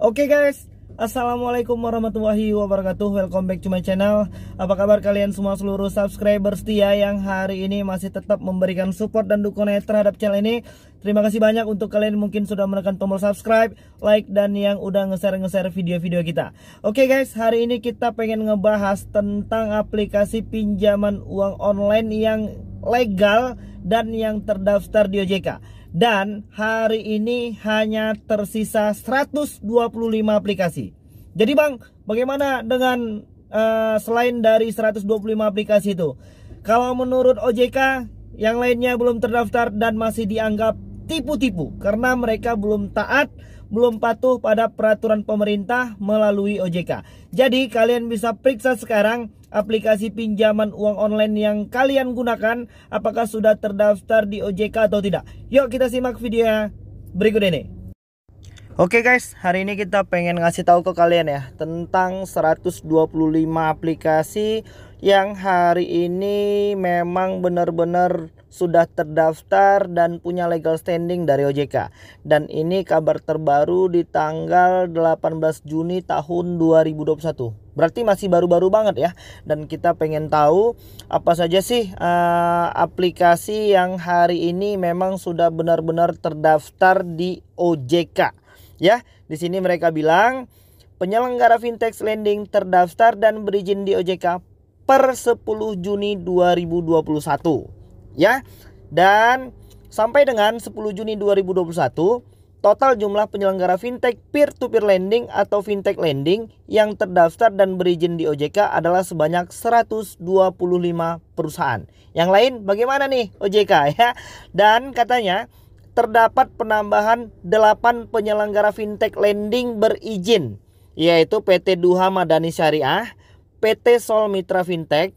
Oke guys, assalamualaikum warahmatullahi wabarakatuh. Welcome back to my channel. Apa kabar kalian semua seluruh subscriber setia yang hari ini masih tetap memberikan support dan dukungan terhadap channel ini. Terima kasih banyak untuk kalian mungkin sudah menekan tombol subscribe, like, dan yang udah nge-share video-video kita. Oke guys, hari ini kita pengen ngebahas tentang aplikasi pinjaman uang online yang legal dan yang terdaftar di OJK. Dan hari ini hanya tersisa 125 aplikasi. Jadi bang, bagaimana dengan selain dari 125 aplikasi itu? Kalau menurut OJK, yang lainnya belum terdaftar dan masih dianggap tipu-tipu karena mereka belum taat, belum patuh pada peraturan pemerintah melalui OJK. Jadi kalian bisa periksa sekarang aplikasi pinjaman uang online yang kalian gunakan apakah sudah terdaftar di OJK atau tidak. Yuk kita simak video berikut ini. Oke guys, hari ini kita pengen ngasih tahu ke kalian ya tentang 125 aplikasi yang hari ini memang benar-benar sudah terdaftar dan punya legal standing dari OJK. Dan ini kabar terbaru di tanggal 18 Juni tahun 2021. Berarti masih baru-baru banget ya. Dan kita pengen tahu apa saja sih aplikasi yang hari ini memang sudah benar-benar terdaftar di OJK. Ya, di sini mereka bilang penyelenggara fintech lending terdaftar dan berizin di OJK per 10 Juni 2021. Ya. Dan sampai dengan 10 Juni 2021, total jumlah penyelenggara fintech peer-to-peer lending atau fintech lending yang terdaftar dan berizin di OJK adalah sebanyak 125 perusahaan. Yang lain bagaimana nih OJK ya? Dan katanya terdapat penambahan 8 penyelenggara fintech lending berizin, yaitu PT Duha Madani Syariah, PT Sol Mitra Fintech,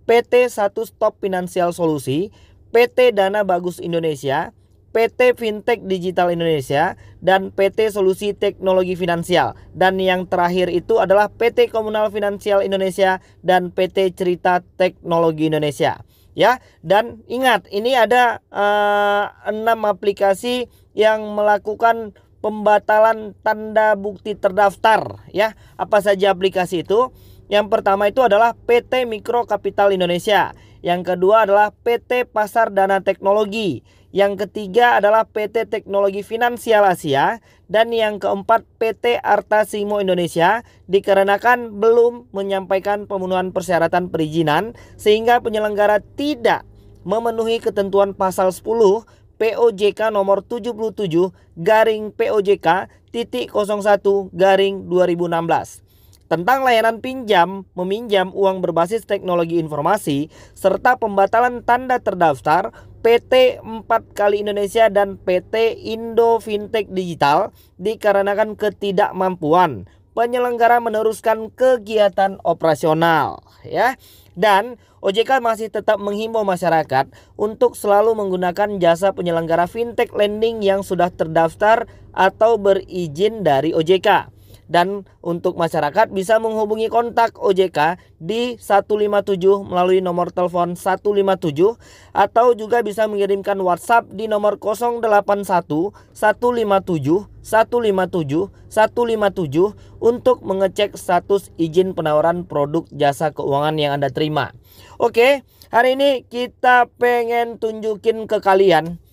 PT Satu Stop Financial Solusi, PT Dana Bagus Indonesia, PT Fintech Digital Indonesia, dan PT Solusi Teknologi Finansial. Dan yang terakhir itu adalah PT Komunal Finansial Indonesia dan PT Cerita Teknologi Indonesia. Ya, dan ingat ini ada 6 aplikasi yang melakukan pembatalan tanda bukti terdaftar ya. Apa saja aplikasi itu? Yang pertama itu adalah PT Mikro Kapital Indonesia. Yang kedua adalah PT Pasar Dana Teknologi. Yang ketiga adalah PT Teknologi Finansial Asia. Dan yang keempat PT Arta Simo Indonesia, dikarenakan belum menyampaikan pemenuhan persyaratan perizinan sehingga penyelenggara tidak memenuhi ketentuan pasal 10 POJK nomor 77 garing POJK titik 01 garing 2016 tentang layanan pinjam meminjam uang berbasis teknologi informasi serta pembatalan tanda terdaftar PT 4 kali Indonesia dan PT Indo Fintech Digital dikarenakan ketidakmampuan penyelenggara meneruskan kegiatan operasional ya. Dan OJK masih tetap menghimbau masyarakat untuk selalu menggunakan jasa penyelenggara fintech lending yang sudah terdaftar atau berizin dari OJK. Dan untuk masyarakat bisa menghubungi kontak OJK di 157 melalui nomor telepon 157 atau juga bisa mengirimkan WhatsApp di nomor 081 157 157 157 untuk mengecek status izin penawaran produk jasa keuangan yang Anda terima. Oke, hari ini kita pengen tunjukin ke kalian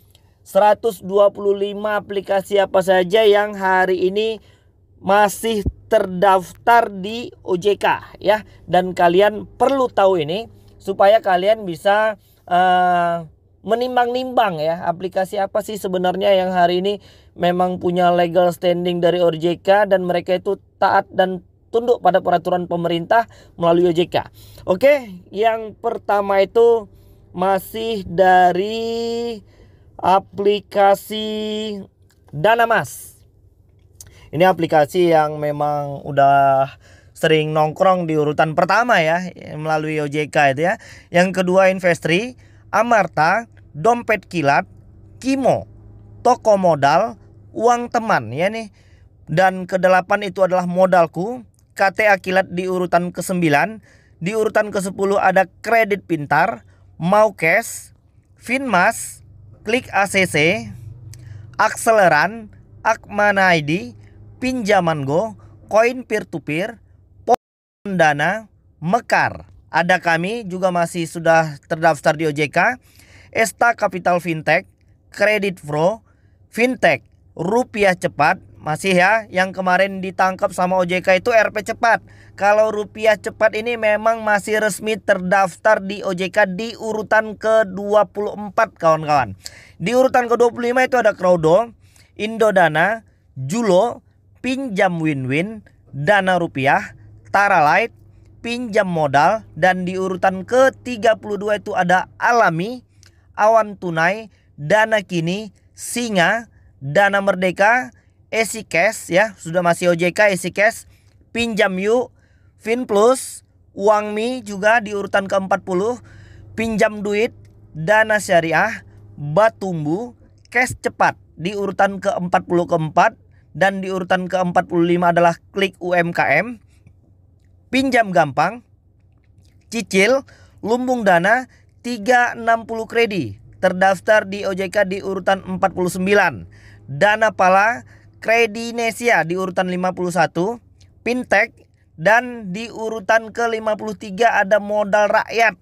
125 aplikasi apa saja yang hari ini masih terdaftar di OJK ya. Dan kalian perlu tahu ini supaya kalian bisa menimbang-nimbang ya, aplikasi apa sih sebenarnya yang hari ini memang punya legal standing dari OJK dan mereka itu taat dan tunduk pada peraturan pemerintah melalui OJK. Oke, yang pertama itu masih dari aplikasi Danamas. Ini aplikasi yang memang udah sering nongkrong di urutan pertama ya melalui OJK itu ya. Yang kedua Investri, Amarta, Dompet Kilat, Kimo, Toko Modal, Uang Teman ya nih. Dan kedelapan itu adalah Modalku, KTA Kilat di urutan ke-9. Di urutan ke-10 ada Kredit Pintar, Maucash, Finmas, Klik ACC, Akseleran, Akmana ID, Pinjaman Go, koin peer to peer, Dana, Mekar. Ada kami juga masih sudah terdaftar di OJK. Esta Capital Fintech, Kredit Pro, Fintech, Rupiah Cepat. Masih ya, yang kemarin ditangkap sama OJK itu RP Cepat. Kalau Rupiah Cepat ini memang masih resmi terdaftar di OJK di urutan ke-24 kawan-kawan. Di urutan ke-25 itu ada Crowdo, Indodana, Julo, Pinjam Win-Win, Dana Rupiah, Taralight, Pinjam Modal, dan di urutan ke-32 itu ada Alami, Awan Tunai, Dana Kini, Singa, Dana Merdeka, Easy Cash ya, sudah masih OJK Easy Cash, Pinjam Yuk, Finplus, Uangmi juga di urutan ke-40, Pinjam Duit, Dana Syariah, Batumbu, Cash Cepat di urutan ke-44, dan di urutan ke-45 adalah Klik UMKM, Pinjam Gampang, Cicil, Lumbung Dana, 360 Kredi terdaftar di OJK di urutan 49. Dana Pala, Kredinesia di urutan 51, Fintech, dan di urutan ke-53 ada Modal Rakyat.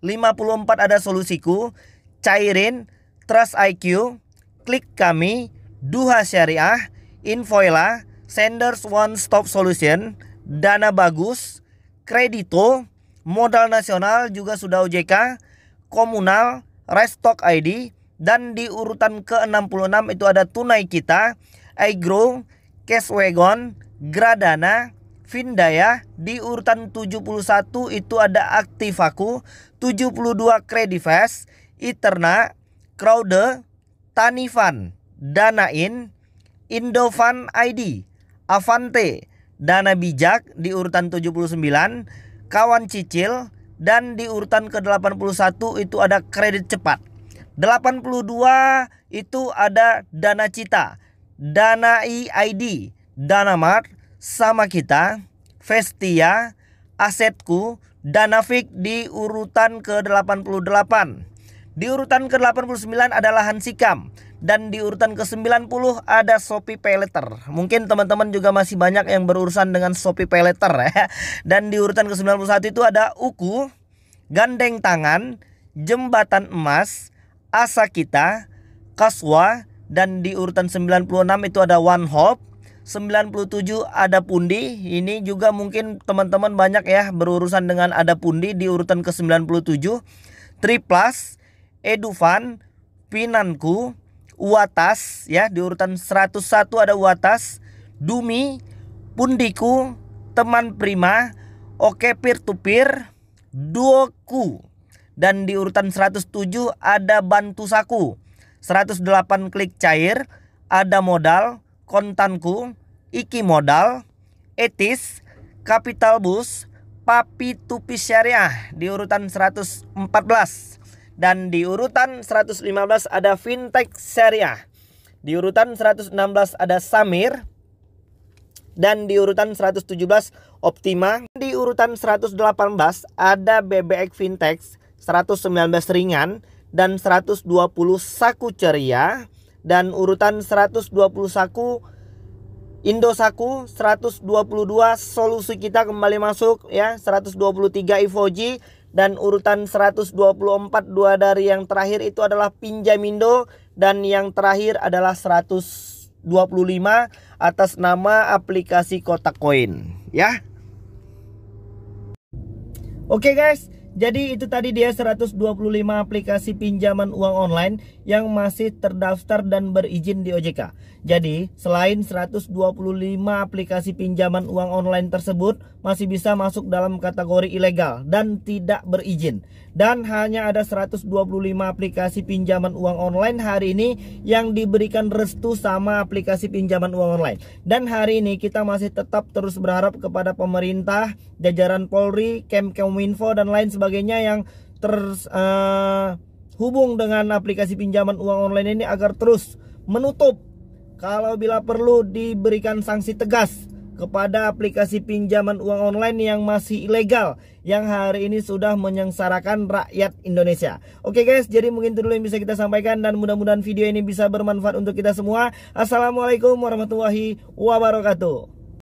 54 ada Solusiku, Cairin, Trust IQ, Klik Kami, Duha Syariah, Invoila, Senders One Stop Solution, Dana Bagus, Kredito, Modal Nasional juga sudah OJK, Komunal, Restock ID, dan di urutan ke-66 itu ada Tunai Kita, iGrow, Cashwagon, Gradana, Vindaya. Di urutan 71 itu ada Aktivaku, 72 Kredivest, Iterna, Crowde, Tanifan, Danain, Indofan ID, Avante, Dana Bijak di urutan 79, Kawan Cicil, dan di urutan ke-81 itu ada Kredit Cepat. 82 itu ada Dana Cita, Dana ID, Dana Mart, Sama Kita, Vestia, Asetku, Danafik di urutan ke-88. Di urutan ke-89 adalah Hansikam. Dan di urutan ke-90 ada Shopee Paylater. Mungkin teman-teman juga masih banyak yang berurusan dengan Shopee Paylater ya. Dan di urutan ke-91 itu ada Uku, Gandeng Tangan, Jembatan Emas, Asa Kita, Kaswa. Dan di urutan 96 itu ada One Hope, 97 ada Pundi. Ini juga mungkin teman-teman banyak ya berurusan dengan ada Pundi di urutan ke-97. Triplas, Edufan, Pinanku, Uatas ya, di urutan 101 ada Uatas, Dumi, Pundiku, Teman Prima, Oke Peer to Peer, Duoku. Dan di urutan 107 ada Bantu Saku, 108 Klik Cair, ada Modal, Kontanku, Iki Modal, Etis, Capital Bus, Papi Tupi Syariah di urutan 114. Dan di urutan 115 ada Fintech Syariah. Di urutan 116 ada Samir. Dan di urutan 117 Optima. Di urutan 118 ada BBX Fintech, 119 Ringan, dan 120 Saku Ceria. Dan urutan 120 Saku Indosaku, 122 Solusi Kita kembali masuk ya, 123 Ivoji. Dan urutan 124 dua dari yang terakhir itu adalah Pinjamindo. Dan yang terakhir adalah 125 atas nama aplikasi Kotak Koin ya. Oke guys, jadi itu tadi dia 125 aplikasi pinjaman uang online yang masih terdaftar dan berizin di OJK. Jadi selain 125 aplikasi pinjaman uang online tersebut masih bisa masuk dalam kategori ilegal dan tidak berizin. Dan hanya ada 125 aplikasi pinjaman uang online hari ini yang diberikan restu sama aplikasi pinjaman uang online. Dan hari ini kita masih tetap terus berharap kepada pemerintah, jajaran Polri, Kemkominfo dan lain sebagainya yang terhubung dengan aplikasi pinjaman uang online ini agar terus menutup, kalau bila perlu diberikan sanksi tegas kepada aplikasi pinjaman uang online yang masih ilegal, yang hari ini sudah menyengsarakan rakyat Indonesia. Oke guys, jadi mungkin itu dulu yang bisa kita sampaikan, dan mudah-mudahan video ini bisa bermanfaat untuk kita semua. Assalamualaikum warahmatullahi wabarakatuh.